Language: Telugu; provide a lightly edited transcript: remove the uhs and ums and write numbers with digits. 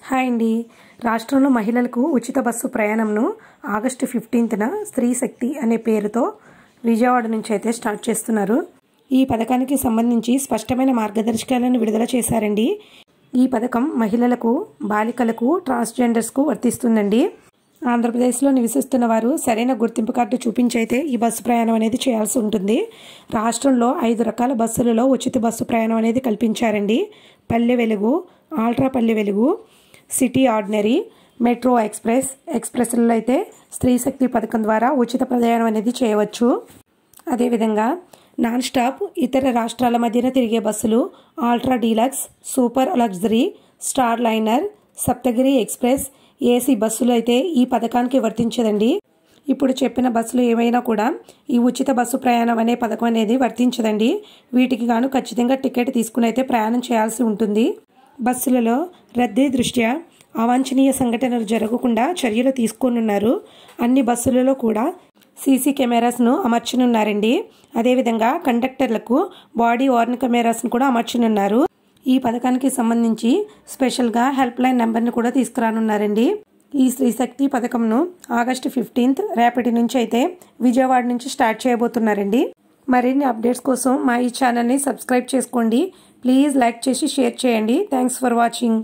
హాయ్ అండి. రాష్ట్రంలో మహిళలకు ఉచిత బస్సు ప్రయాణంను ఆగస్టు 15న స్త్రీ శక్తి అనే పేరుతో విజయవాడ నుంచి అయితే స్టార్ట్ చేస్తున్నారు. ఈ పథకానికి సంబంధించి స్పష్టమైన మార్గదర్శకాలను విడుదల చేశారండి. ఈ పథకం మహిళలకు, బాలికలకు, ట్రాన్స్జెండర్స్కు వర్తిస్తుందండి. ఆంధ్రప్రదేశ్లో నివసిస్తున్న వారు సరైన గుర్తింపు కార్డు చూపించైతే ఈ బస్సు ప్రయాణం అనేది చేయాల్సి ఉంటుంది. రాష్ట్రంలో 5 రకాల బస్సులలో ఉచిత బస్సు ప్రయాణం అనేది కల్పించారండి. Palle Velugu, ultra Palle Velugu, city ordinary, metro ఎక్స్ప్రెస్లలో అయితే స్త్రీ శక్తి పథకం ద్వారా ఉచిత ప్రయాణం అనేది చేయవచ్చు. అదేవిధంగా నాన్ స్టాప్ ఇతర రాష్ట్రాల మధ్యన తిరిగే బస్సులు ultra deluxe, super luxury, star liner, Saptagiri express, AC బస్సులు అయితే ఈ పథకానికి వర్తించదండి. ఇప్పుడు చెప్పిన బస్సులు ఏవైనా కూడా ఈ ఉచిత బస్సు ప్రయాణం అనే పథకం అనేది వర్తించదండి. వీటికి గాను ఖచ్చితంగా టికెట్ తీసుకుని అయితే ప్రయాణం చేయాల్సి ఉంటుంది. బస్సులలో రద్దీ దృష్ట్యా అవాంఛనీయ సంఘటనలు జరగకుండా చర్యలు తీసుకోనున్నారు. అన్ని బస్సులలో కూడా సీసీ కెమెరాస్ను అమర్చనున్నారండి. అదేవిధంగా కండక్టర్లకు బాడీ వార్న్ కెమెరాస్ను కూడా అమర్చనున్నారు. ఈ పథకానికి సంబంధించి స్పెషల్గా హెల్ప్ లైన్ నెంబర్ని కూడా తీసుకురానున్నారండి. ఈ స్త్రీ శక్తి పథకంను ఆగస్టు 15 రేపటి నుంచి అయితే విజయవాడ నుంచి స్టార్ట్ చేయబోతున్నారండి. మరిన్ని అప్డేట్స్ కోసం మా ఈ ఛానల్ని సబ్స్క్రైబ్ చేసుకోండి. ప్లీజ్ లైక్ చేసి షేర్ చేయండి. Thanks for watching.